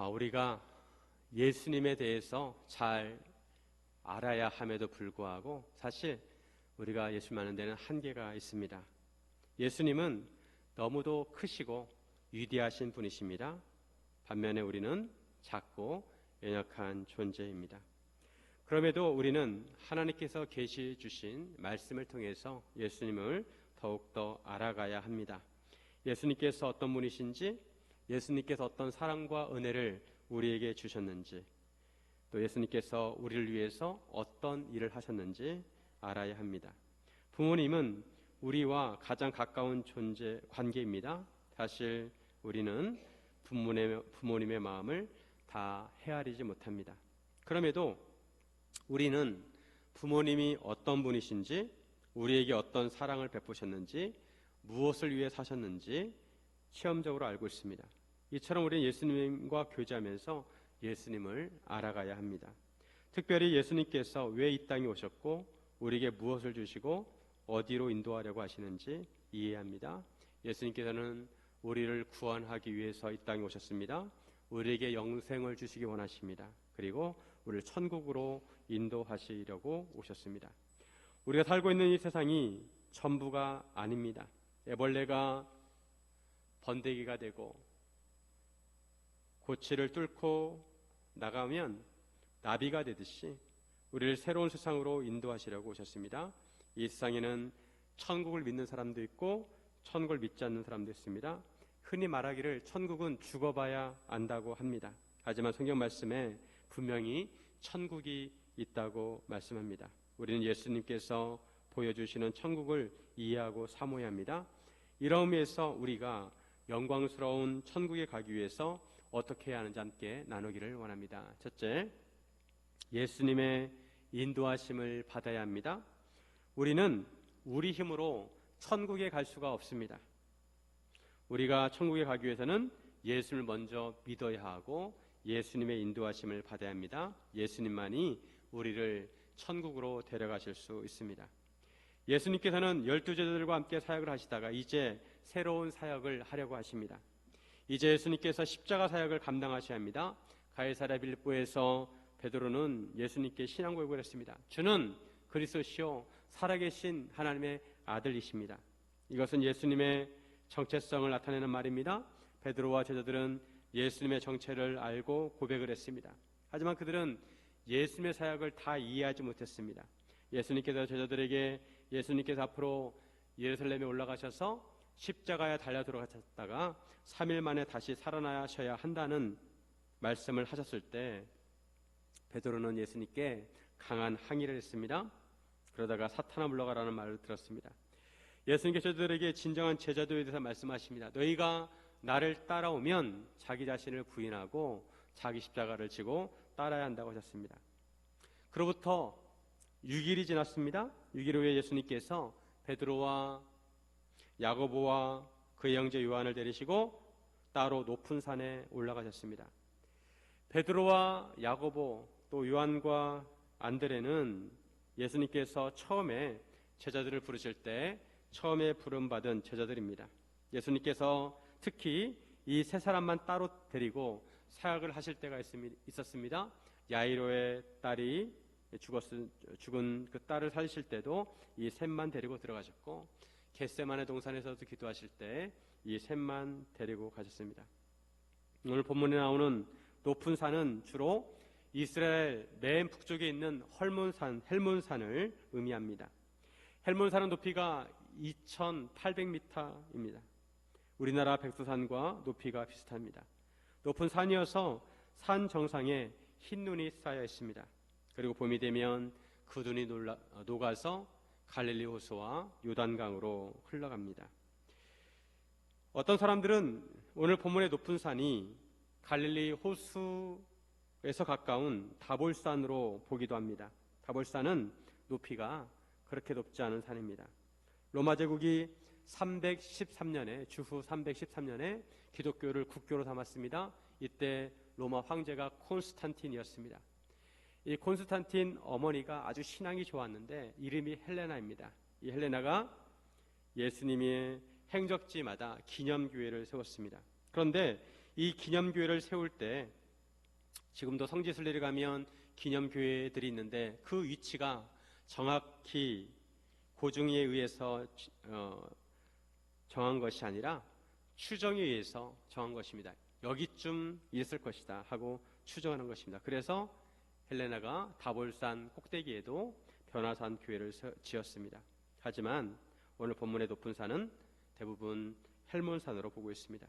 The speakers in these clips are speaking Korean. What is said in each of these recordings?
우리가 예수님에 대해서 잘 알아야 함에도 불구하고 사실 우리가 예수님 아는 데는 한계가 있습니다. 예수님은 너무도 크시고 위대하신 분이십니다. 반면에 우리는 작고 연약한 존재입니다. 그럼에도 우리는 하나님께서 계시 주신 말씀을 통해서 예수님을 더욱더 알아가야 합니다. 예수님께서 어떤 분이신지, 예수님께서 어떤 사랑과 은혜를 우리에게 주셨는지, 또 예수님께서 우리를 위해서 어떤 일을 하셨는지 알아야 합니다. 부모님은 우리와 가장 가까운 존재 관계입니다. 사실 우리는 부모님의 마음을 다 헤아리지 못합니다. 그럼에도 우리는 부모님이 어떤 분이신지, 우리에게 어떤 사랑을 베푸셨는지, 무엇을 위해 사셨는지 체험적으로 알고 있습니다. 이처럼 우리는 예수님과 교제하면서 예수님을 알아가야 합니다. 특별히 예수님께서 왜 이 땅에 오셨고 우리에게 무엇을 주시고 어디로 인도하려고 하시는지 이해합니다. 예수님께서는 우리를 구원하기 위해서 이 땅에 오셨습니다. 우리에게 영생을 주시기 원하십니다. 그리고 우리를 천국으로 인도하시려고 오셨습니다. 우리가 살고 있는 이 세상이 전부가 아닙니다. 애벌레가 번데기가 되고 고치를 뚫고 나가면 나비가 되듯이 우리를 새로운 세상으로 인도하시려고 오셨습니다. 이 세상에는 천국을 믿는 사람도 있고 천국을 믿지 않는 사람도 있습니다. 흔히 말하기를 천국은 죽어봐야 안다고 합니다. 하지만 성경 말씀에 분명히 천국이 있다고 말씀합니다. 우리는 예수님께서 보여주시는 천국을 이해하고 사모해야 합니다. 이런 의미에서 우리가 영광스러운 천국에 가기 위해서 어떻게 해야 하는지 함께 나누기를 원합니다. 첫째, 예수님의 인도하심을 받아야 합니다. 우리는 우리 힘으로 천국에 갈 수가 없습니다. 우리가 천국에 가기 위해서는 예수를 먼저 믿어야 하고 예수님의 인도하심을 받아야 합니다. 예수님만이 우리를 천국으로 데려가실 수 있습니다. 예수님께서는 12제자들과 함께 사역을 하시다가 이제 새로운 사역을 하려고 하십니다. 이제 예수님께서 십자가 사역을 감당하셔야 합니다. 가이사랴 빌립보에서 베드로는 예수님께 신앙 고백을 했습니다. 주는 그리스도시요 살아계신 하나님의 아들이십니다. 이것은 예수님의 정체성을 나타내는 말입니다. 베드로와 제자들은 예수님의 정체를 알고 고백을 했습니다. 하지만 그들은 예수님의 사역을 다 이해하지 못했습니다. 예수님께서 제자들에게 예수님께서 앞으로 예루살렘에 올라가셔서 십자가에 달려 들어가셨다가 3일 만에 다시 살아나셔야 한다는 말씀을 하셨을 때 베드로는 예수님께 강한 항의를 했습니다. 그러다가 사탄아 물러가라는 말을 들었습니다. 예수님께서 저들에게 진정한 제자도에 대해서 말씀하십니다. 너희가 나를 따라오면 자기 자신을 부인하고 자기 십자가를 지고 따라야 한다고 하셨습니다. 그로부터 6일이 지났습니다. 6일 후에 예수님께서 베드로와 야고보와 그의 형제 요한을 데리시고 따로 높은 산에 올라가셨습니다. 베드로와 야고보 또 요한과 안드레는 예수님께서 처음에 제자들을 부르실 때 처음에 부름받은 제자들입니다. 예수님께서 특히 이 세 사람만 따로 데리고 사역을 하실 때가 있었습니다. 야이로의 딸이 죽은 그 딸을 살리실 때도 이 셋만 데리고 들어가셨고 겟세마네 동산에서도 기도하실 때 이 셋만 데리고 가셨습니다. 오늘 본문에 나오는 높은 산은 주로 이스라엘 맨 북쪽에 있는 헬몬산을 의미합니다. 헬몬산은 높이가 2,800m입니다. 우리나라 백두산과 높이가 비슷합니다. 높은 산이어서 산 정상에 흰 눈이 쌓여 있습니다. 그리고 봄이 되면 그 눈이 녹아서 갈릴리 호수와 요단강으로 흘러갑니다. 어떤 사람들은 오늘 본문의 높은 산이 갈릴리 호수에서 가까운 다볼산으로 보기도 합니다. 다볼산은 높이가 그렇게 높지 않은 산입니다. 로마 제국이 313년에 주후 313년에 기독교를 국교로 삼았습니다. 이때 로마 황제가 콘스탄틴이었습니다. 이 콘스탄틴 어머니가 아주 신앙이 좋았는데 이름이 헬레나입니다. 이 헬레나가 예수님의 행적지마다 기념교회를 세웠습니다. 그런데 이 기념교회를 세울 때 지금도 성지순례를 가면 기념교회들이 있는데 그 위치가 정확히 고증에 의해서 정한 것이 아니라 추정에 의해서 정한 것입니다. 여기쯤 있을 것이다 하고 추정하는 것입니다. 그래서 헬레나가 다볼산 꼭대기에도 변화산 교회를 지었습니다. 하지만 오늘 본문의 높은 산은 대부분 헬몬산으로 보고 있습니다.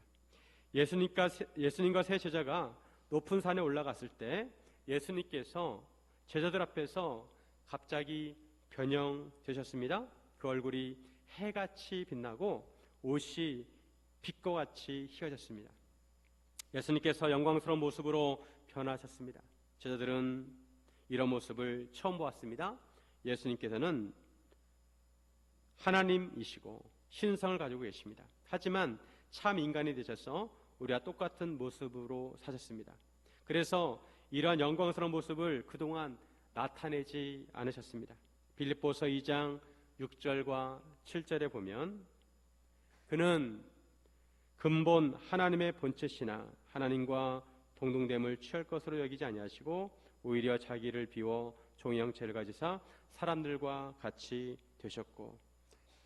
예수님과 세 제자가 높은 산에 올라갔을 때 예수님께서 제자들 앞에서 갑자기 변형되셨습니다. 그 얼굴이 해같이 빛나고 옷이 빛과 같이 희어졌습니다. 예수님께서 영광스러운 모습으로 변하셨습니다. 제자들은 이런 모습을 처음 보았습니다. 예수님께서는 하나님이시고 신성을 가지고 계십니다. 하지만 참 인간이 되셔서 우리와 똑같은 모습으로 사셨습니다. 그래서 이러한 영광스러운 모습을 그동안 나타내지 않으셨습니다. 빌립보서 2장 6절과 7절에 보면 그는 근본 하나님의 본체시나 하나님과 동등됨을 취할 것으로 여기지 아니하시고 오히려 자기를 비워 종의 형체를 가지사 사람들과 같이 되셨고,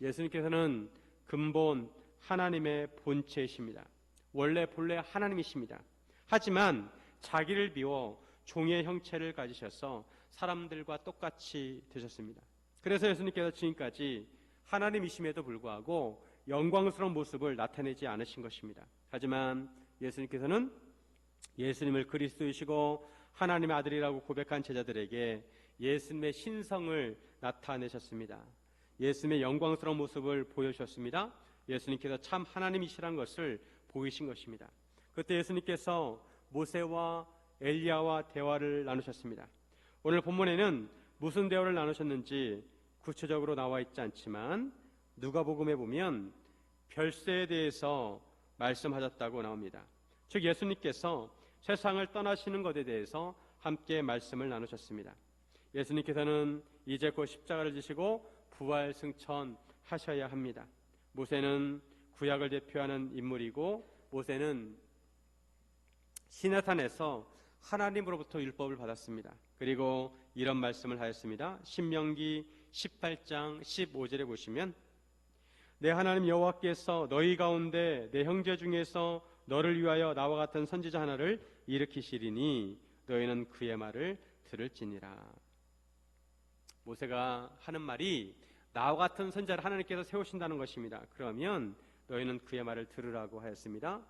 예수님께서는 근본 하나님의 본체이십니다. 본래 하나님이십니다. 하지만 자기를 비워 종의 형체를 가지셔서 사람들과 똑같이 되셨습니다. 그래서 예수님께서 지금까지 하나님이심에도 불구하고 영광스러운 모습을 나타내지 않으신 것입니다. 하지만 예수님께서는 예수님을 그리스도이시고 하나님의 아들이라고 고백한 제자들에게 예수님의 신성을 나타내셨습니다. 예수님의 영광스러운 모습을 보여주셨습니다. 예수님께서 참 하나님이시라는 것을 보이신 것입니다. 그때 예수님께서 모세와 엘리야와 대화를 나누셨습니다. 오늘 본문에는 무슨 대화를 나누셨는지 구체적으로 나와 있지 않지만 누가복음에 보면 별세에 대해서 말씀하셨다고 나옵니다. 즉 예수님께서 세상을 떠나시는 것에 대해서 함께 말씀을 나누셨습니다. 예수님께서는 이제 곧 십자가를 지시고 부활 승천하셔야 합니다. 모세는 구약을 대표하는 인물이고 모세는 시내산에서 하나님으로부터 율법을 받았습니다. 그리고 이런 말씀을 하였습니다. 신명기 18장 15절에 보시면 내 하나님 여호와께서 너희 가운데 내 형제 중에서 너를 위하여 나와 같은 선지자 하나를 일으키시리니 너희는 그의 말을 들을지니라. 모세가 하는 말이 나와 같은 선지자를 하나님께서 세우신다는 것입니다. 그러면 너희는 그의 말을 들으라고 하였습니다.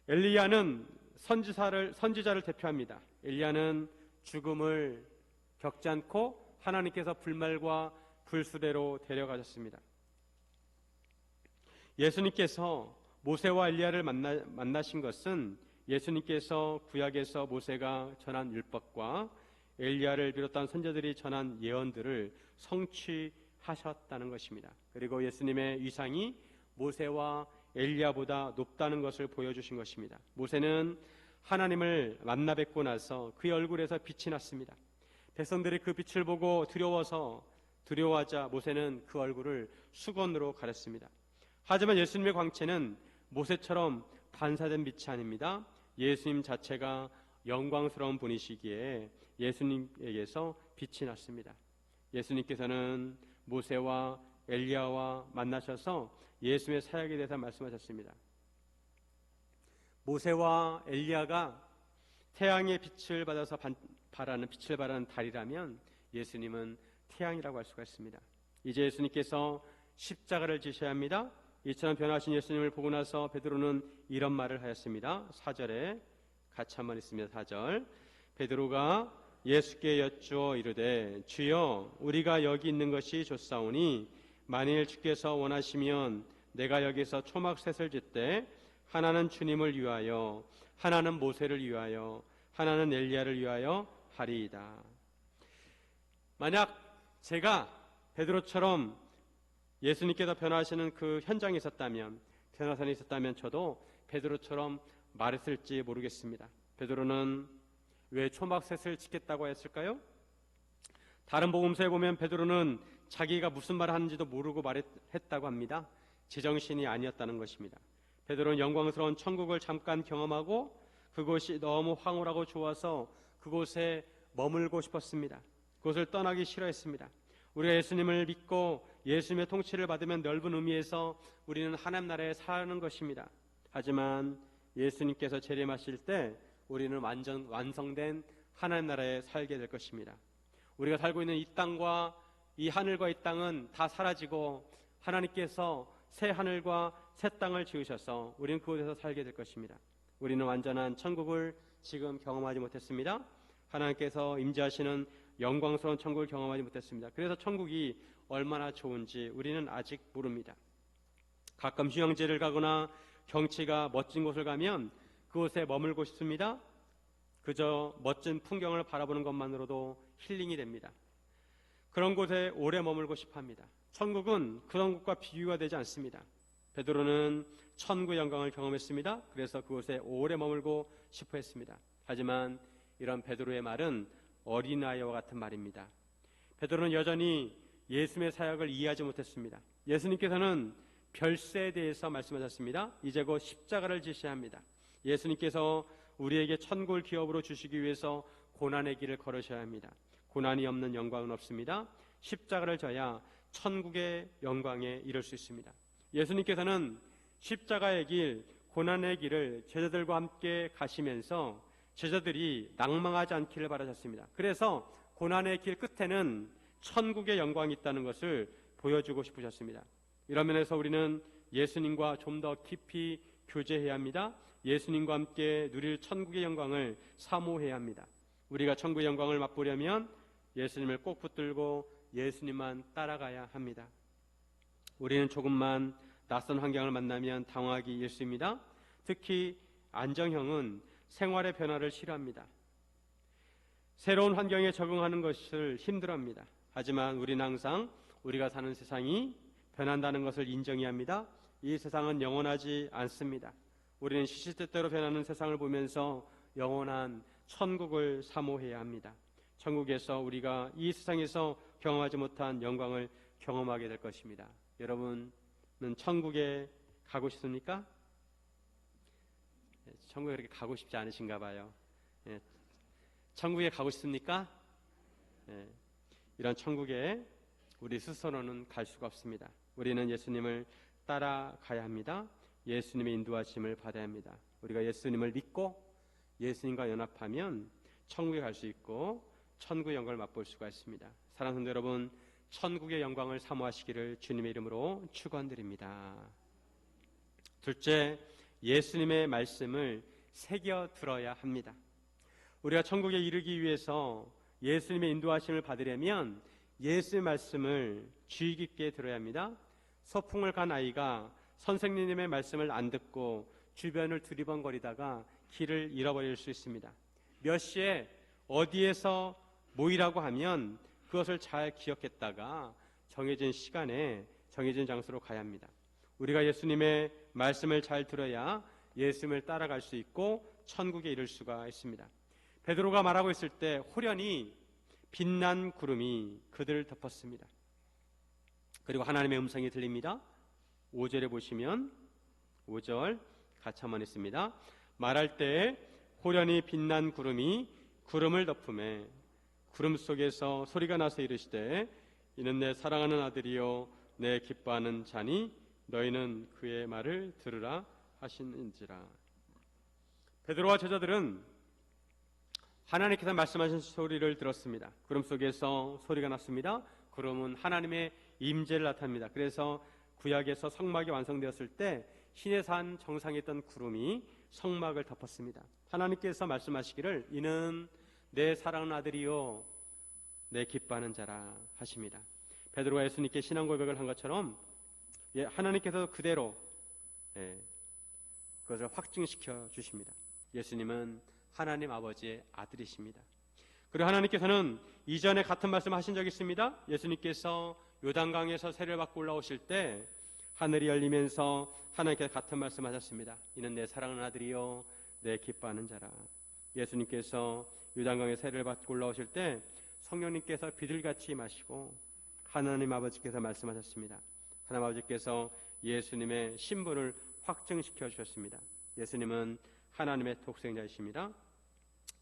엘리야는 선지자를 대표합니다. 엘리야는 죽음을 겪지 않고 하나님께서 불말과 불수레로 데려가셨습니다. 예수님께서 모세와 엘리야를 만나신 것은 예수님께서 구약에서 모세가 전한 율법과 엘리야를 비롯한 선지자들이 전한 예언들을 성취하셨다는 것입니다. 그리고 예수님의 위상이 모세와 엘리야보다 높다는 것을 보여주신 것입니다. 모세는 하나님을 만나 뵙고 나서 그의 얼굴에서 빛이 났습니다. 백성들이 그 빛을 보고 두려워하자 모세는 그 얼굴을 수건으로 가렸습니다. 하지만 예수님의 광채는 모세처럼 반사된 빛이 아닙니다. 예수님 자체가 영광스러운 분이시기에 예수님에게서 빛이 났습니다. 예수님께서는 모세와 엘리야와 만나셔서 예수님의 사역에 대해서 말씀하셨습니다. 모세와 엘리야가 태양의 빛을 받아서 빛을 발하는 달이라면 예수님은 태양이라고 할 수가 있습니다. 이제 예수님께서 십자가를 지셔야 합니다. 이처럼 변화하신 예수님을 보고 나서 베드로는 이런 말을 하였습니다. 4절에 같이 한번 있습니다. 4절 베드로가 예수께 여쭈어 이르되 주여 우리가 여기 있는 것이 좋사오니 만일 주께서 원하시면 내가 여기서 초막셋을 짓되 하나는 주님을 위하여 하나는 모세를 위하여 하나는 엘리야를 위하여 하리이다. 만약 제가 베드로처럼 예수님께서 변화하시는 그 현장에 있었다면, 변화산에 있었다면 저도 베드로처럼 말했을지 모르겠습니다. 베드로는 왜 초막셋을 짓겠다고 했을까요? 다른 복음서에 보면 베드로는 자기가 무슨 말을 하는지도 모르고 말했다고 합니다. 제정신이 아니었다는 것입니다. 베드로는 영광스러운 천국을 잠깐 경험하고 그곳이 너무 황홀하고 좋아서 그곳에 머물고 싶었습니다. 그곳을 떠나기 싫어했습니다. 우리가 예수님을 믿고 예수님의 통치를 받으면 넓은 의미에서 우리는 하나님 나라에 사는 것입니다. 하지만 예수님께서 재림하실 때 우리는 완전 완성된 하나님 나라에 살게 될 것입니다. 우리가 살고 있는 이 땅과 이 하늘과 이 땅은 다 사라지고 하나님께서 새 하늘과 새 땅을 지으셔서 우리는 그곳에서 살게 될 것입니다. 우리는 완전한 천국을 지금 경험하지 못했습니다. 하나님께서 임재하시는 영광스러운 천국을 경험하지 못했습니다. 그래서 천국이 얼마나 좋은지 우리는 아직 모릅니다. 가끔 휴양지를 가거나 경치가 멋진 곳을 가면 그곳에 머물고 싶습니다. 그저 멋진 풍경을 바라보는 것만으로도 힐링이 됩니다. 그런 곳에 오래 머물고 싶어 합니다. 천국은 그런 곳과 비교가 되지 않습니다. 베드로는 천국의 영광을 경험했습니다. 그래서 그곳에 오래 머물고 싶어 했습니다. 하지만 이런 베드로의 말은 어린아이와 같은 말입니다. 베드로는 여전히 예수님의 사역을 이해하지 못했습니다. 예수님께서는 별세에 대해서 말씀하셨습니다. 이제 곧 십자가를 지셔야 합니다. 예수님께서 우리에게 천국을 기업으로 주시기 위해서 고난의 길을 걸으셔야 합니다. 고난이 없는 영광은 없습니다. 십자가를 져야 천국의 영광에 이를 수 있습니다. 예수님께서는 십자가의 길, 고난의 길을 제자들과 함께 가시면서 제자들이 낭망하지 않기를 바라셨습니다. 그래서 고난의 길 끝에는 천국의 영광이 있다는 것을 보여주고 싶으셨습니다. 이런 면에서 우리는 예수님과 좀 더 깊이 교제해야 합니다. 예수님과 함께 누릴 천국의 영광을 사모해야 합니다. 우리가 천국의 영광을 맛보려면 예수님을 꼭 붙들고 예수님만 따라가야 합니다. 우리는 조금만 낯선 환경을 만나면 당황하기 일쑤입니다. 특히 안정형은 생활의 변화를 싫어합니다. 새로운 환경에 적응하는 것을 힘들어합니다. 하지만 우리는 항상 우리가 사는 세상이 변한다는 것을 인정해야 합니다. 이 세상은 영원하지 않습니다. 우리는 시시때때로 변하는 세상을 보면서 영원한 천국을 사모해야 합니다. 천국에서 우리가 이 세상에서 경험하지 못한 영광을 경험하게 될 것입니다. 여러분은 천국에 가고 싶습니까? 천국에 그렇게 가고 싶지 않으신가 봐요. 천국에 가고 싶습니까? 이런 천국에 우리 스스로는 갈 수가 없습니다. 우리는 예수님을 따라가야 합니다. 예수님의 인도하심을 받아야 합니다. 우리가 예수님을 믿고 예수님과 연합하면 천국에 갈 수 있고 천국의 영광을 맛볼 수가 있습니다. 사랑하는 성도 여러분, 천국의 영광을 사모하시기를 주님의 이름으로 축원드립니다. 둘째, 예수님의 말씀을 새겨 들어야 합니다. 우리가 천국에 이르기 위해서 예수님의 인도하심을 받으려면 예수의 말씀을 주의 깊게 들어야 합니다. 소풍을 간 아이가 선생님의 말씀을 안 듣고 주변을 두리번거리다가 길을 잃어버릴 수 있습니다. 몇 시에 어디에서 모이라고 하면 그것을 잘 기억했다가 정해진 시간에 정해진 장소로 가야 합니다. 우리가 예수님의 말씀을 잘 들어야 예수님을 따라갈 수 있고 천국에 이를 수가 있습니다. 베드로가 말하고 있을 때 호련히 빛난 구름이 그들을 덮었습니다. 그리고 하나님의 음성이 들립니다. 5절에 보시면 5절 같이 한번 있습니다. 말할 때 호련히 빛난 구름이 구름을 덮음에 구름 속에서 소리가 나서 이르시되 이는 내 사랑하는 아들이요 내 기뻐하는 자니 너희는 그의 말을 들으라 하시는지라. 베드로와 제자들은 하나님께서 말씀하신 소리를 들었습니다. 구름 속에서 소리가 났습니다. 구름은 하나님의 임재를 나타냅니다. 그래서 구약에서 성막이 완성되었을 때 신의 산 정상에 있던 구름이 성막을 덮었습니다. 하나님께서 말씀하시기를 이는 내 사랑하는 아들이요 내 기뻐하는 자라 하십니다. 베드로가 예수님께 신앙 고백을 한 것처럼 하나님께서 그대로 그것을 확증시켜 주십니다. 예수님은 하나님 아버지의 아들이십니다. 그리고 하나님께서는 이전에 같은 말씀을 하신 적이 있습니다. 예수님께서 요단강에서 세례를 받고 올라오실 때 하늘이 열리면서 하나님께서 같은 말씀 하셨습니다. 이는 내 사랑하는 아들이요 내 기뻐하는 자라. 예수님께서 요단강에 세례를 받고 올라오실 때 성령님께서 비둘기같이 임하시고 하나님 아버지께서 말씀하셨습니다. 하나님 아버지께서 예수님의 신분을 확증시켜 주셨습니다. 예수님은 하나님의 독생자이십니다.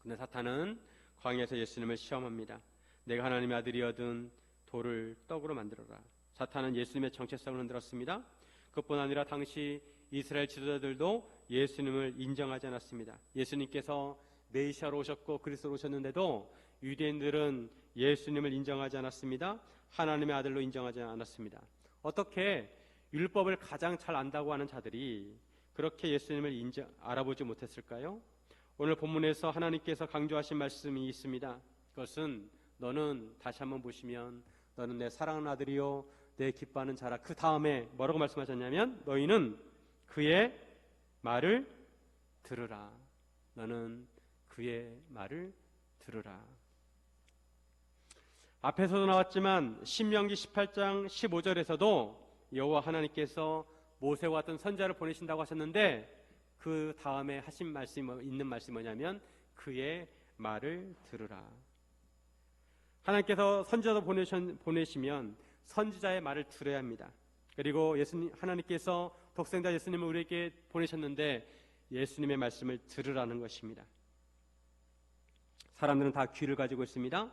그런데 사탄은 광야에서 예수님을 시험합니다. 내가 하나님의 아들이거든 돌을 떡으로 만들어라. 사탄은 예수님의 정체성을 흔들었습니다. 그뿐 아니라 당시 이스라엘 지도자들도 예수님을 인정하지 않았습니다. 예수님께서 메시아로 오셨고 그리스도로 오셨는데도 유대인들은 예수님을 인정하지 않았습니다. 하나님의 아들로 인정하지 않았습니다. 어떻게 율법을 가장 잘 안다고 하는 자들이 그렇게 예수님을 알아보지 못했을까요? 오늘 본문에서 하나님께서 강조하신 말씀이 있습니다. 그것은 너는, 다시 한번 보시면, 너는 내 사랑하는 아들이요 내 기뻐하는 자라. 그 다음에 뭐라고 말씀하셨냐면, 너희는 그의 말을 들으라. 너는 그의 말을 들으라. 앞에서도 나왔지만 신명기 18장 15절에서도 여호와 하나님께서 모세와 같은 선지자를 보내신다고 하셨는데, 그 다음에 하신 말씀이 있는 말씀이 뭐냐면 그의 말을 들으라. 하나님께서 선지자도 보내시면 선지자의 말을 들어야 합니다. 그리고 하나님께서 독생자 예수님을 우리에게 보내셨는데 예수님의 말씀을 들으라는 것입니다. 사람들은 다 귀를 가지고 있습니다.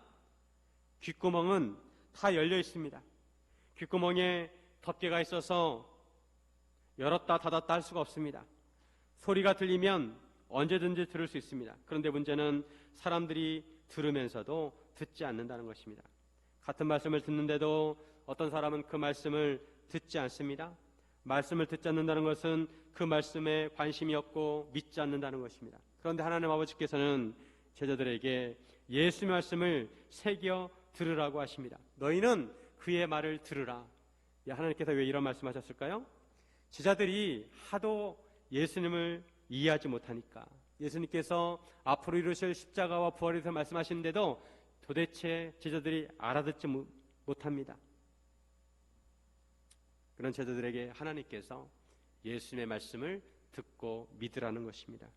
귓구멍은 다 열려 있습니다. 귓구멍에 덮개가 있어서 열었다 닫았다 할 수가 없습니다. 소리가 들리면 언제든지 들을 수 있습니다. 그런데 문제는 사람들이 들으면서도 듣지 않는다는 것입니다. 같은 말씀을 듣는데도 어떤 사람은 그 말씀을 듣지 않습니다. 말씀을 듣지 않는다는 것은 그 말씀에 관심이 없고 믿지 않는다는 것입니다. 그런데 하나님 아버지께서는 제자들에게 예수의 말씀을 새겨 들으라고 하십니다. 너희는 그의 말을 들으라. 하나님께서 왜 이런 말씀하셨을까요? 제자들이 하도 예수님을 이해하지 못하니까, 예수님께서 앞으로 이루실 십자가와 부활에 대해서 말씀하시는데도 도대체 제자들이 알아듣지 못합니다. 그런 제자들에게 하나님께서 예수님의 말씀을 듣고 믿으라는 것입니다.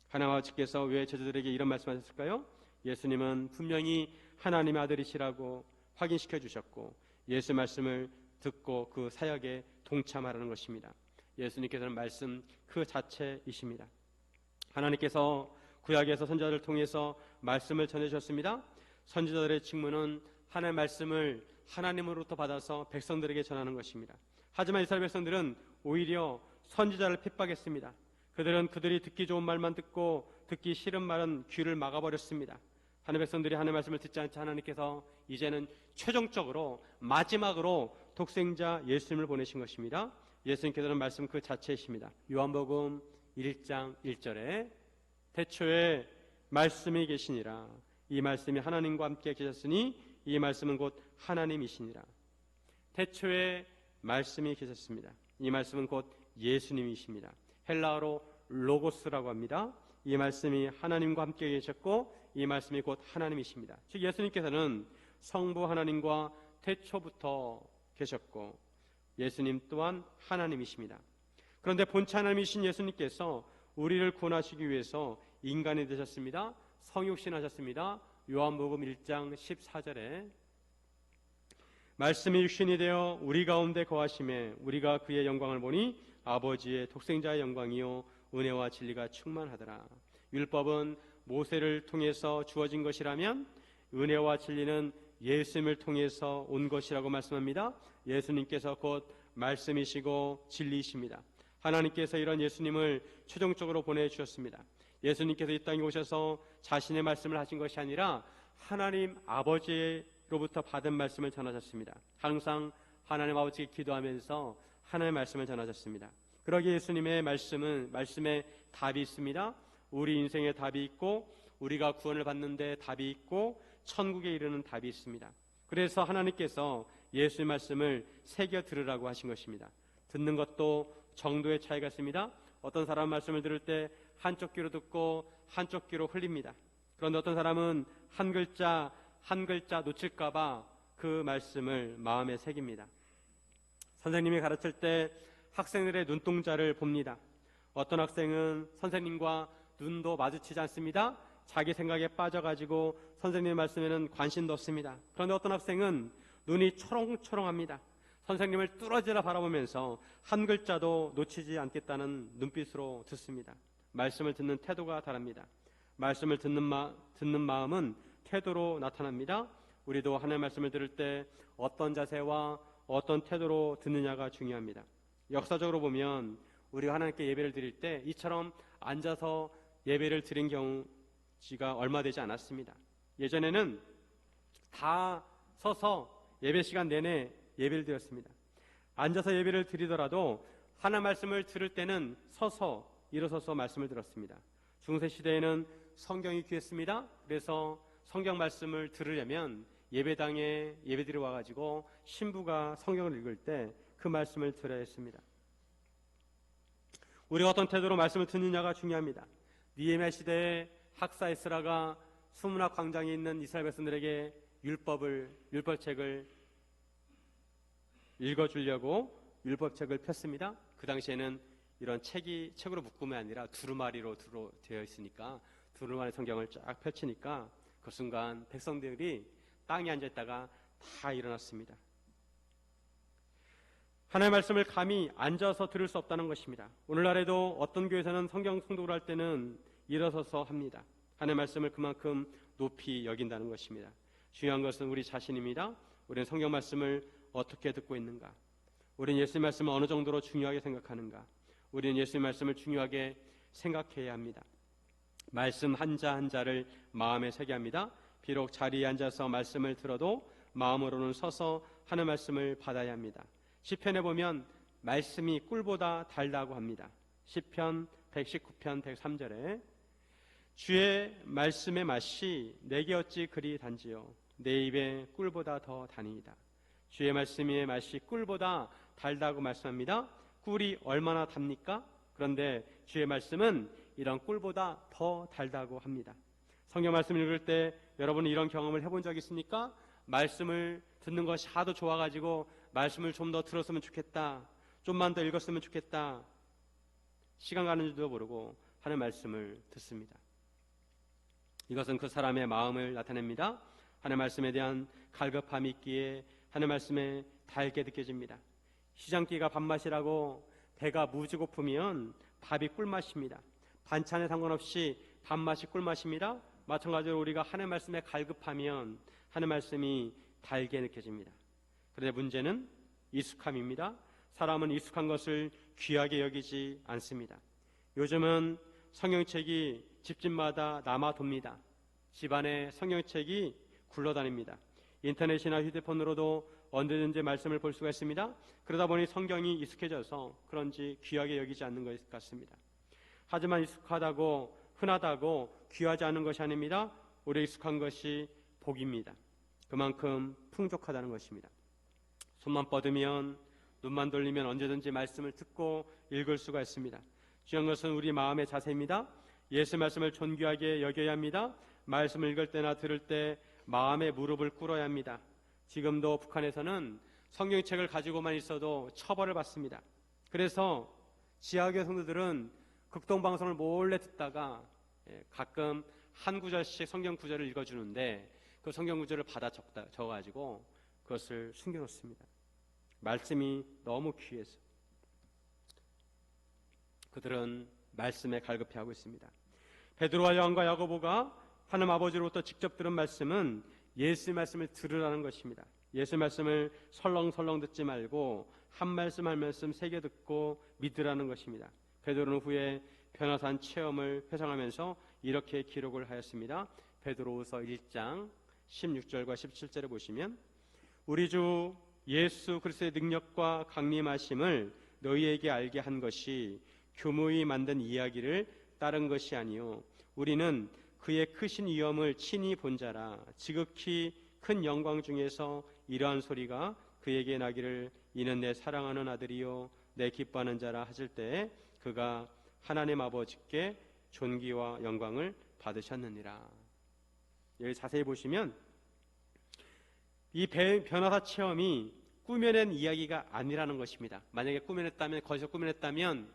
하나님 아버지께서 왜 제자들에게 이런 말씀하셨을까요? 예수님은 분명히 하나님의 아들이시라고 확인시켜 주셨고 예수 말씀을 듣고 그 사역에 동참하라는 것입니다. 예수님께서는 말씀 그 자체이십니다. 하나님께서 구약에서 선지자들을 통해서 말씀을 전해주셨습니다. 선지자들의 직무는 하나님의 말씀을 하나님으로부터 받아서 백성들에게 전하는 것입니다. 하지만 이스라엘 백성들은 오히려 선지자를 핍박했습니다. 그들은 그들이 듣기 좋은 말만 듣고 듣기 싫은 말은 귀를 막아버렸습니다. 하나님의 백성들이 하나님의 말씀을 듣지 않자 하나님께서 이제는 최종적으로 마지막으로 독생자 예수님을 보내신 것입니다. 예수님께서는 말씀 그 자체이십니다. 요한복음 1장 1절에 태초에 말씀이 계시니라. 이 말씀이 하나님과 함께 계셨으니 이 말씀은 곧 하나님이시니라. 태초에 말씀이 계셨습니다. 이 말씀은 곧 예수님이십니다. 헬라어로 로고스라고 합니다. 이 말씀이 하나님과 함께 계셨고 이 말씀이 곧 하나님이십니다. 즉 예수님께서는 성부 하나님과 태초부터 계셨고 예수님 또한 하나님이십니다. 그런데 본체 하나님이신 예수님께서 우리를 구원하시기 위해서 인간이 되셨습니다. 성육신하셨습니다. 요한복음 1장 14절에 말씀이 육신이 되어 우리 가운데 거하심에 우리가 그의 영광을 보니 아버지의 독생자의 영광이요 은혜와 진리가 충만하더라. 율법은 모세를 통해서 주어진 것이라면 은혜와 진리는 예수님을 통해서 온 것이라고 말씀합니다. 예수님께서 곧 말씀이시고 진리이십니다. 하나님께서 이런 예수님을 최종적으로 보내주셨습니다. 예수님께서 이 땅에 오셔서 자신의 말씀을 하신 것이 아니라 하나님 아버지로부터 받은 말씀을 전하셨습니다. 항상 하나님 아버지께 기도하면서 하나님의 말씀을 전하셨습니다. 그러기에 예수님의 말씀에 답이 있습니다. 우리 인생에 답이 있고 우리가 구원을 받는데 답이 있고 천국에 이르는 답이 있습니다. 그래서 하나님께서 예수의 말씀을 새겨 들으라고 하신 것입니다. 듣는 것도 정도의 차이가 있습니다. 어떤 사람 말씀을 들을 때 한쪽 귀로 듣고 한쪽 귀로 흘립니다. 그런데 어떤 사람은 한 글자 놓칠까 봐 그 말씀을 마음에 새깁니다. 선생님이 가르칠 때 학생들의 눈동자를 봅니다. 어떤 학생은 선생님과 눈도 마주치지 않습니다. 자기 생각에 빠져가지고 선생님의 말씀에는 관심도 없습니다. 그런데 어떤 학생은 눈이 초롱초롱합니다. 선생님을 뚫어지라 바라보면서 한 글자도 놓치지 않겠다는 눈빛으로 듣습니다. 말씀을 듣는 태도가 다릅니다. 말씀을 듣는 마음은 태도로 나타납니다. 우리도 하나님의 말씀을 들을 때 어떤 자세와 어떤 태도로 듣느냐가 중요합니다. 역사적으로 보면 우리가 하나님께 예배를 드릴 때 이처럼 앉아서 예배를 드린 경우가 얼마 되지 않았습니다. 예전에는 다 서서 예배 시간 내내 예배를 드렸습니다. 앉아서 예배를 드리더라도 하나님 말씀을 들을 때는 서서 일어서서 말씀을 들었습니다. 중세 시대에는 성경이 귀했습니다. 그래서 성경 말씀을 들으려면 예배당에 예배드리러 와가지고 신부가 성경을 읽을 때 그 말씀을 들어야 했습니다. 우리가 어떤 태도로 말씀을 듣느냐가 중요합니다. 느헤미야 시대에 학사 에스라가 수문학 광장에 있는 이스라엘 백성들에게 율법책을 읽어주려고 율법책을 폈습니다. 그 당시에는 이런 책으로 묶으면 아니라 두루마리로 되어 있으니까 두루마리 성경을 쫙 펼치니까 그 순간 백성들이 땅에 앉아있다가 다 일어났습니다. 하나님의 말씀을 감히 앉아서 들을 수 없다는 것입니다. 오늘날에도 어떤 교회에서는 성경 통독을 할 때는 일어서서 합니다. 하나님의 말씀을 그만큼 높이 여긴다는 것입니다. 중요한 것은 우리 자신입니다. 우리는 성경 말씀을 어떻게 듣고 있는가? 우리는 예수의 말씀을 어느 정도로 중요하게 생각하는가? 우리는 예수의 말씀을 중요하게 생각해야 합니다. 말씀 한자 한자를 마음에 새게 합니다. 비록 자리에 앉아서 말씀을 들어도 마음으로는 서서 하는 말씀을 받아야 합니다. 시편에 보면 말씀이 꿀보다 달다고 합니다. 시편 119편 103절에 주의 말씀의 맛이 내게 어찌 그리 단지요 내 입에 꿀보다 더 다니이다. 주의 말씀의 맛이 꿀보다 달다고 말씀합니다. 꿀이 얼마나 답니까? 그런데 주의 말씀은 이런 꿀보다 더 달다고 합니다. 성경 말씀을 읽을 때 여러분은 이런 경험을 해본 적 있습니까? 말씀을 듣는 것이 하도 좋아가지고 말씀을 좀 더 들었으면 좋겠다, 좀만 더 읽었으면 좋겠다, 시간 가는 줄도 모르고 하는 말씀을 듣습니다. 이것은 그 사람의 마음을 나타냅니다. 하나님의 말씀에 대한 갈급함이 있기에 하나님의 말씀에 달게 느껴집니다. 시장기가 밥맛이라고 배가 무지 고프면 밥이 꿀맛입니다. 반찬에 상관없이 밥맛이 꿀맛입니다. 마찬가지로 우리가 하나님의 말씀에 갈급하면 하나님의 말씀이 달게 느껴집니다. 그런데 문제는 익숙함입니다. 사람은 익숙한 것을 귀하게 여기지 않습니다. 요즘은 성경책이 집집마다 남아돕니다. 집안에 성경책이 굴러다닙니다. 인터넷이나 휴대폰으로도 언제든지 말씀을 볼 수가 있습니다. 그러다 보니 성경이 익숙해져서 그런지 귀하게 여기지 않는 것 같습니다. 하지만 익숙하다고, 흔하다고 귀하지 않은 것이 아닙니다. 우리 익숙한 것이 복입니다. 그만큼 풍족하다는 것입니다. 손만 뻗으면, 눈만 돌리면 언제든지 말씀을 듣고 읽을 수가 있습니다. 중요한 것은 우리 마음의 자세입니다. 예수 말씀을 존귀하게 여겨야 합니다. 말씀을 읽을 때나 들을 때 마음의 무릎을 꿇어야 합니다. 지금도 북한에서는 성경책을 가지고만 있어도 처벌을 받습니다. 그래서 지하교회 성도들은 극동방송을 몰래 듣다가 가끔 한 구절씩 성경 구절을 읽어주는데 그 성경 구절을 받아 적어가지고 그것을 숨겨놓습니다. 말씀이 너무 귀해서 그들은 말씀에 갈급해하고 있습니다. 베드로와 요한과 야고보가 하나님 아버지로부터 직접 들은 말씀은 예수의 말씀을 들으라는 것입니다. 예수의 말씀을 설렁설렁 듣지 말고 한 말씀 한 말씀 새겨 듣고 믿으라는 것입니다. 베드로는 후에 변화산 체험을 회상하면서 이렇게 기록을 하였습니다. 베드로후서 1장 16절과 17절에 보시면 우리 주 예수 그리스도의 능력과 강림하심을 너희에게 알게 한 것이 교무히 만든 이야기를 따른 것이 아니요 우리는 그의 크신 위엄을 친히 본 자라. 지극히 큰 영광 중에서 이러한 소리가 그에게 나기를 이는 내 사랑하는 아들이요 내 기뻐하는 자라 하실 때에 그가 하나님 아버지께 존귀와 영광을 받으셨느니라. 여기 자세히 보시면 이 변화사 체험이 꾸며낸 이야기가 아니라는 것입니다. 만약에 꾸며냈다면, 거기서 꾸며냈다면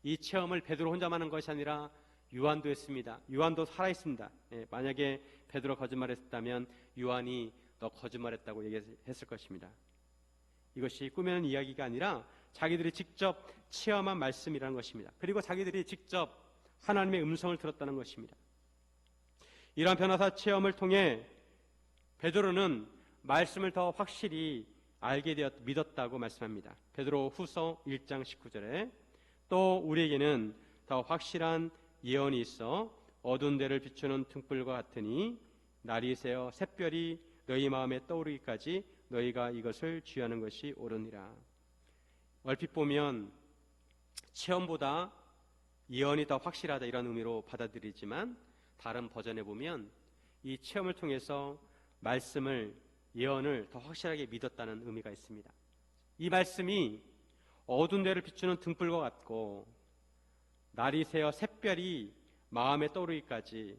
이 체험을 베드로 혼자만 한 것이 아니라 요한도 했습니다. 요한도 살아있습니다. 만약에 베드로 거짓말했다면 요한이 너 거짓말했다고 얘기했을 것입니다. 이것이 꾸며낸 이야기가 아니라 자기들이 직접 체험한 말씀이라는 것입니다. 그리고 자기들이 직접 하나님의 음성을 들었다는 것입니다. 이러한 변화사 체험을 통해 베드로는 말씀을 더 확실히 알게 되었 믿었다고 말씀합니다. 베드로 후서 1장 19절에 또 우리에게는 더 확실한 예언이 있어 어두운 데를 비추는 등불과 같으니 날이 새어 샛별이 너희 마음에 떠오르기까지 너희가 이것을 주의하는 것이 옳으니라. 얼핏 보면 체험보다 예언이 더 확실하다 이런 의미로 받아들이지만 다른 버전에 보면 이 체험을 통해서 말씀을 예언을 더 확실하게 믿었다는 의미가 있습니다. 이 말씀이 어두운 데를 비추는 등불과 같고 날이 새어 샛별이 마음에 떠오르기까지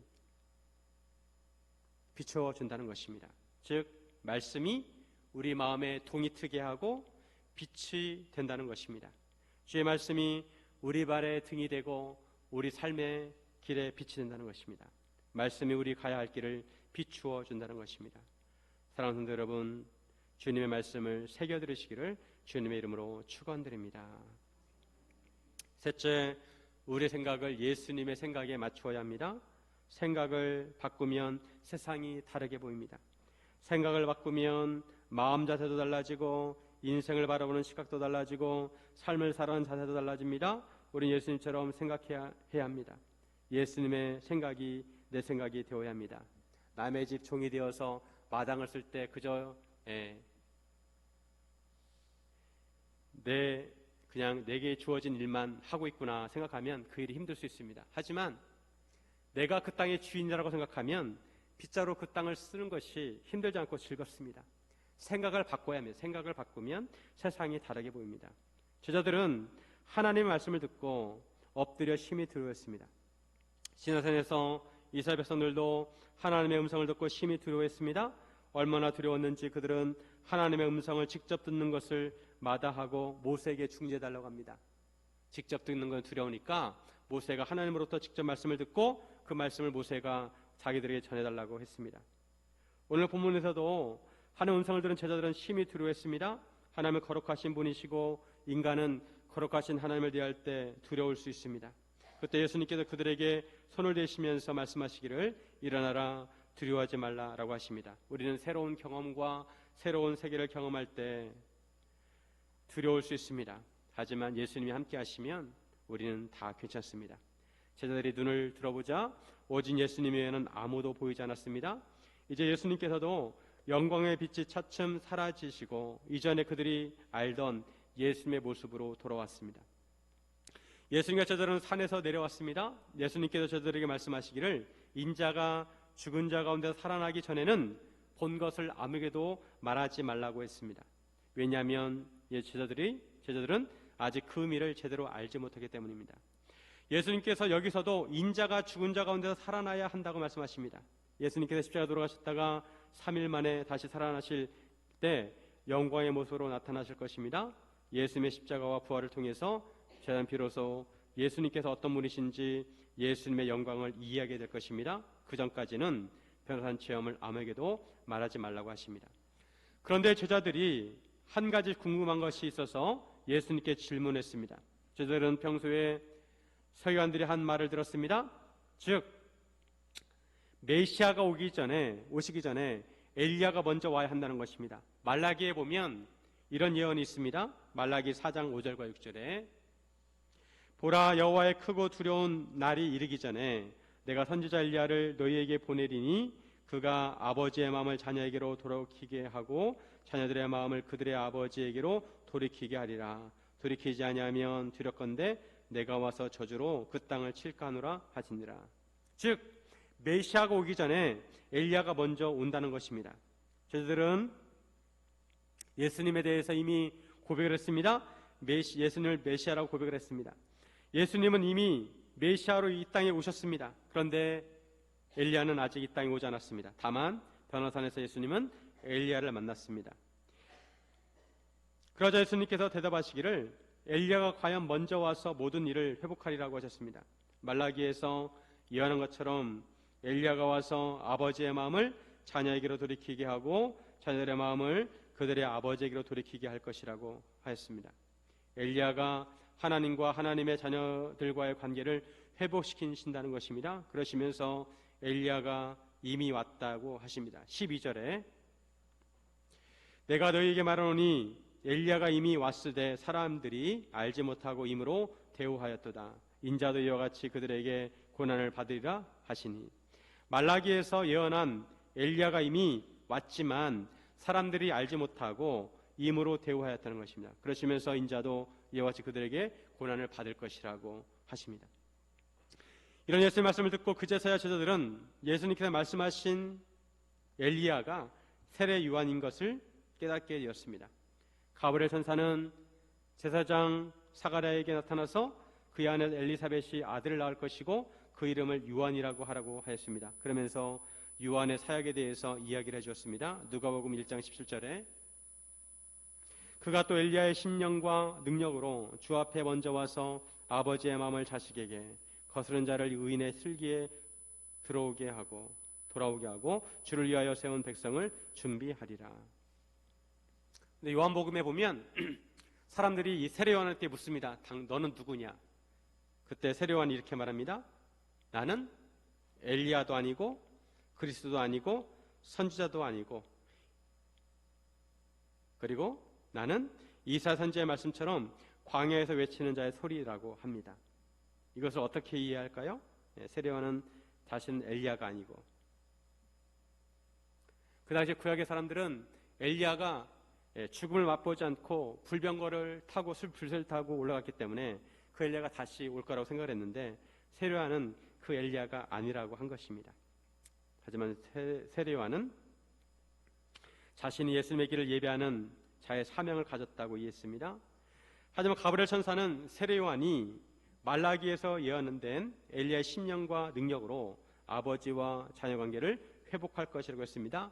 비춰준다는 것입니다. 즉 말씀이 우리 마음에 동이 트게 하고 빛이 된다는 것입니다. 주의 말씀이 우리 발의 등이 되고 우리 삶의 길에 빛이 된다는 것입니다. 말씀이 우리 가야 할 길을 비추어 준다는 것입니다. 사랑하는 성도 여러분, 주님의 말씀을 새겨 들으시기를 주님의 이름으로 축원드립니다. 셋째, 우리의 생각을 예수님의 생각에 맞추어야 합니다. 생각을 바꾸면 세상이 다르게 보입니다. 생각을 바꾸면 마음 자세도 달라지고 인생을 바라보는 시각도 달라지고 삶을 살아가는 자세도 달라집니다. 우리는 예수님처럼 생각해야 합니다. 예수님의 생각이 내 생각이 되어야 합니다. 남의 집 종이 되어서 마당을 쓸 때 그저 그냥 내게 주어진 일만 하고 있구나 생각하면 그 일이 힘들 수 있습니다. 하지만 내가 그 땅의 주인이라고 생각하면 빗자루 그 땅을 쓰는 것이 힘들지 않고 즐겁습니다. 생각을 바꿔야 합니다. 생각을 바꾸면 세상이 다르게 보입니다. 제자들은 하나님의 말씀을 듣고 엎드려 심히 두려워했습니다. 시내산에서 이스라엘 백성들도 하나님의 음성을 듣고 심히 두려워했습니다. 얼마나 두려웠는지 그들은 하나님의 음성을 직접 듣는 것을 마다하고 모세에게 중재해달라고 합니다. 직접 듣는 건 두려우니까 모세가 하나님으로부터 직접 말씀을 듣고 그 말씀을 모세가 자기들에게 전해달라고 했습니다. 오늘 본문에서도 하나님의 음성을 들은 제자들은 심히 두려워했습니다. 하나님은 거룩하신 분이시고 인간은 거룩하신 하나님을 대할 때 두려울 수 있습니다. 그때 예수님께서 그들에게 손을 대시면서 말씀하시기를 일어나라 두려워하지 말라라고 하십니다. 우리는 새로운 경험과 새로운 세계를 경험할 때 두려울 수 있습니다. 하지만 예수님이 함께 하시면 우리는 다 괜찮습니다. 제자들이 눈을 들어보자 오직 예수님 외에는 아무도 보이지 않았습니다. 이제 예수님께서도 영광의 빛이 차츰 사라지시고 이전에 그들이 알던 예수님의 모습으로 돌아왔습니다. 예수님과 제자들은 산에서 내려왔습니다. 예수님께서 제자들에게 말씀하시기를 인자가 죽은 자 가운데 살아나기 전에는 본 것을 아무에게도 말하지 말라고 했습니다. 왜냐하면 제자들은 아직 그 의미를 제대로 알지 못하기 때문입니다. 예수님께서 여기서도 인자가 죽은 자 가운데서 살아나야 한다고 말씀하십니다. 예수님께서 십자가 돌아가셨다가 3일 만에 다시 살아나실 때 영광의 모습으로 나타나실 것입니다. 예수님의 십자가와 부활을 통해서 제자는 비로소 예수님께서 어떤 분이신지 예수님의 영광을 이해하게 될 것입니다. 그 전까지는 변화산 체험을 아무에게도 말하지 말라고 하십니다. 그런데 제자들이 한 가지 궁금한 것이 있어서 예수님께 질문했습니다. 제자들은 평소에 서기관들이 한 말을 들었습니다. 즉 메시아가 오시기 전에 엘리야가 먼저 와야 한다는 것입니다. 말라기에 보면 이런 예언이 있습니다. 말라기 4장 5절과 6절에 보라 여호와의 크고 두려운 날이 이르기 전에 내가 선지자 엘리야를 너희에게 보내리니 그가 아버지의 마음을 자녀에게로 돌이키게 하고 자녀들의 마음을 그들의 아버지에게로 돌이키게 하리라. 돌이키지 아니하면 두렵건대 내가 와서 저주로 그 땅을 칠까 하노라 하시니라. 즉 메시아가 오기 전에 엘리야가 먼저 온다는 것입니다. 저들은 예수님에 대해서 이미 고백을 했습니다. 예수님을 메시아라고 고백을 했습니다. 예수님은 이미 메시아로 이 땅에 오셨습니다. 그런데 엘리야는 아직 이 땅에 오지 않았습니다. 다만 변화산에서 예수님은 엘리야를 만났습니다. 그러자 예수님께서 대답하시기를 엘리야가 과연 먼저 와서 모든 일을 회복하리라고 하셨습니다. 말라기에서 예언한 것처럼 엘리야가 와서 아버지의 마음을 자녀에게로 돌이키게 하고 자녀들의 마음을 그들의 아버지에게로 돌이키게 할 것이라고 하였습니다. 엘리야가 하나님과 하나님의 자녀들과의 관계를 회복시키신다는 것입니다. 그러시면서 엘리야가 이미 왔다고 하십니다. 12절에 내가 너희에게 말하노니 엘리야가 이미 왔으되 사람들이 알지 못하고 임으로 대우하였도다. 인자도 이와 같이 그들에게 고난을 받으리라 하시니, 말라기에서 예언한 엘리야가 이미 왔지만 사람들이 알지 못하고 임으로 대우하였다는 것입니다. 그러시면서 인자도 이와 같이 그들에게 고난을 받을 것이라고 하십니다. 이런 예수의 말씀을 듣고 그제서야 제자들은 예수님께서 말씀하신 엘리야가 세례 요한인 것을 깨닫게 되었습니다. 가브리엘 천사는 제사장 사가랴에게 나타나서 그의 아내 엘리사벳이 아들을 낳을 것이고 그 이름을 요한이라고 하라고 하였습니다. 그러면서 요한의 사역에 대해서 이야기를 해주었습니다. 누가복음 1장 17절에 그가 또 엘리야의 심령과 능력으로 주 앞에 먼저 와서 아버지의 마음을 자식에게 거스른 자를 의인의 슬기에 들어오게 하고 돌아오게 하고 주를 위하여 세운 백성을 준비하리라. 근데 요한복음에 보면 사람들이 이 세례 요한한테 묻습니다. 너는 누구냐? 그때 세례 요한이 이렇게 말합니다. 나는 엘리야도 아니고 그리스도도 아니고 선지자도 아니고, 그리고 나는 이사야 선지자의 말씀처럼 광야에서 외치는 자의 소리라고 합니다. 이것을 어떻게 이해할까요? 세례 요한은 자신은 엘리야가 아니고, 그 당시 구약의 사람들은 엘리야가 죽음을 맛보지 않고 불병거를 타고 불새를 타고 올라갔기 때문에 그 엘리야가 다시 올 거라고 생각을 했는데, 세례 요한은 그 엘리야가 아니라고 한 것입니다. 하지만 세례 요한은 자신이 예수님의 길을 예배하는 자의 사명을 가졌다고 이해했습니다. 하지만 가브리엘 천사는 세례 요한이 말라기에서 예언된 엘리야의 심령과 능력으로 아버지와 자녀 관계를 회복할 것이라고 했습니다.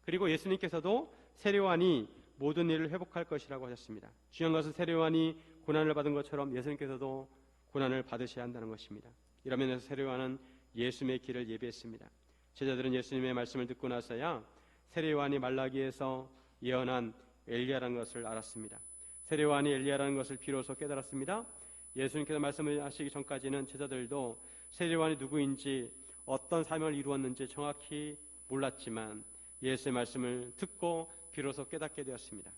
그리고 예수님께서도 세례 요한이 모든 일을 회복할 것이라고 하셨습니다. 중요한 것은 세례 요한이 고난을 받은 것처럼 예수님께서도 고난을 받으셔야 한다는 것입니다. 이런 면에서 세례 요한은 예수님의 길을 예배했습니다. 제자들은 예수님의 말씀을 듣고 나서야 세례 요한이 말라기에서 예언한 엘리야라는 것을 알았습니다. 세례 요한이 엘리야라는 것을 비로소 깨달았습니다. 예수님께서 말씀하시기 전까지는 제자들도 세례 요한이 누구인지 어떤 사명을 이루었는지 정확히 몰랐지만 예수의 말씀을 듣고 비로소 깨닫게 되었습니다.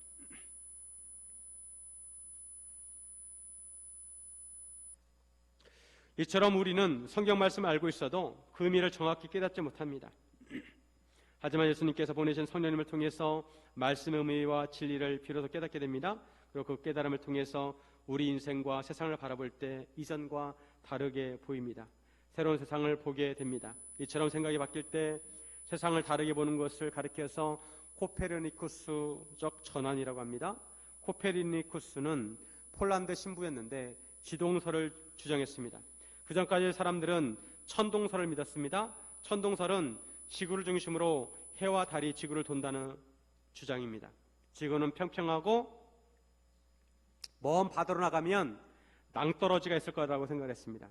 이처럼 우리는 성경 말씀을 알고 있어도 그 의미를 정확히 깨닫지 못합니다. 하지만 예수님께서 보내신 성령님을 통해서 말씀의 의미와 진리를 비로소 깨닫게 됩니다. 그리고 그 깨달음을 통해서 우리 인생과 세상을 바라볼 때 이전과 다르게 보입니다. 새로운 세상을 보게 됩니다. 이처럼 생각이 바뀔 때 세상을 다르게 보는 것을 가리켜서 코페르니쿠스적 전환이라고 합니다. 코페르니쿠스는 폴란드 신부였는데 지동설을 주장했습니다. 그 전까지 사람들은 천동설을 믿었습니다. 천동설은 지구를 중심으로 해와 달이 지구를 돈다는 주장입니다. 지구는 평평하고 먼 바다로 나가면 낭떠러지가 있을 거라고 생각했습니다.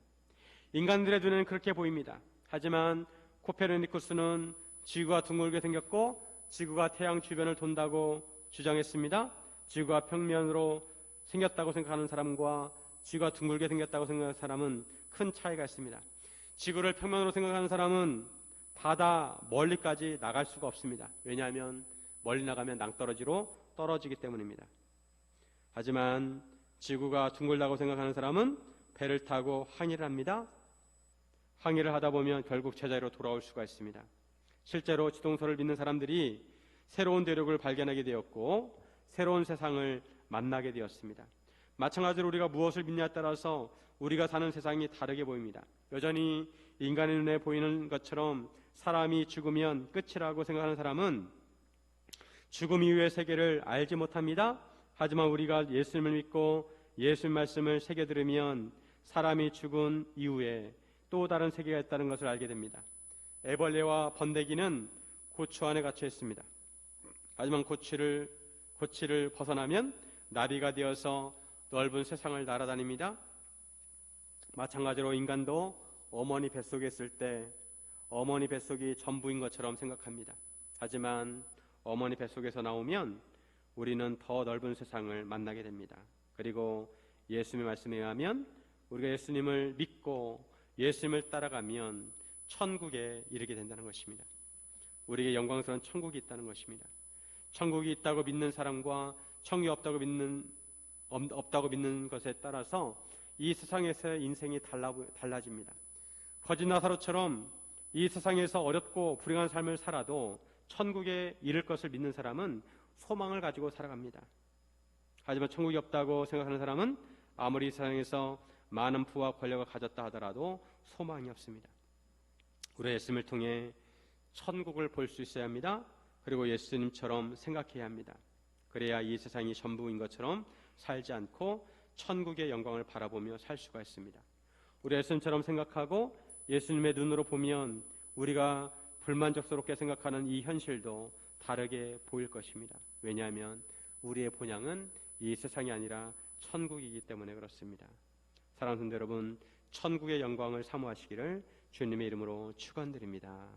인간들의 눈에는 그렇게 보입니다. 하지만 코페르니쿠스는 지구가 둥글게 생겼고 지구가 태양 주변을 돈다고 주장했습니다. 지구가 평면으로 생겼다고 생각하는 사람과 지구가 둥글게 생겼다고 생각하는 사람은 큰 차이가 있습니다. 지구를 평면으로 생각하는 사람은 바다 멀리까지 나갈 수가 없습니다. 왜냐하면 멀리 나가면 낭떠러지로 떨어지기 때문입니다. 하지만 지구가 둥글다고 생각하는 사람은 배를 타고 항해를 합니다. 항해를 하다 보면 결국 제자리로 돌아올 수가 있습니다. 실제로 지동설을 믿는 사람들이 새로운 대륙을 발견하게 되었고 새로운 세상을 만나게 되었습니다. 마찬가지로 우리가 무엇을 믿냐에 따라서 우리가 사는 세상이 다르게 보입니다. 여전히 인간의 눈에 보이는 것처럼 사람이 죽으면 끝이라고 생각하는 사람은 죽음 이후의 세계를 알지 못합니다. 하지만 우리가 예수님을 믿고 예수님 말씀을 새겨 들으면 사람이 죽은 이후에 또 다른 세계가 있다는 것을 알게 됩니다. 애벌레와 번데기는 고추 안에 갇혀 있습니다. 하지만 고치를 벗어나면 나비가 되어서 넓은 세상을 날아다닙니다. 마찬가지로 인간도 어머니 뱃속에 있을 때 어머니 뱃속이 전부인 것처럼 생각합니다. 하지만 어머니 뱃속에서 나오면 우리는 더 넓은 세상을 만나게 됩니다. 그리고 예수님의 말씀에 의하면 우리가 예수님을 믿고 예수님을 따라가면 천국에 이르게 된다는 것입니다. 우리에게 영광스러운 천국이 있다는 것입니다. 천국이 있다고 믿는 사람과 천국이 없다고 믿는 것에 따라서 이 세상에서의 인생이 달라집니다. 거짓 나사로처럼 이 세상에서 어렵고 불행한 삶을 살아도 천국에 이를 것을 믿는 사람은 소망을 가지고 살아갑니다. 하지만 천국이 없다고 생각하는 사람은 아무리 이 세상에서 많은 부와 권력을 가졌다 하더라도 소망이 없습니다. 우리 예수님을 통해 천국을 볼 수 있어야 합니다. 그리고 예수님처럼 생각해야 합니다. 그래야 이 세상이 전부인 것처럼 살지 않고 천국의 영광을 바라보며 살 수가 있습니다. 우리 예수님처럼 생각하고 예수님의 눈으로 보면 우리가 불만족스럽게 생각하는 이 현실도 다르게 보일 것입니다. 왜냐하면 우리의 본향은 이 세상이 아니라 천국이기 때문에 그렇습니다. 사랑하는 성도 여러분, 천국의 영광을 사모하시기를 주님의 이름으로 축원드립니다.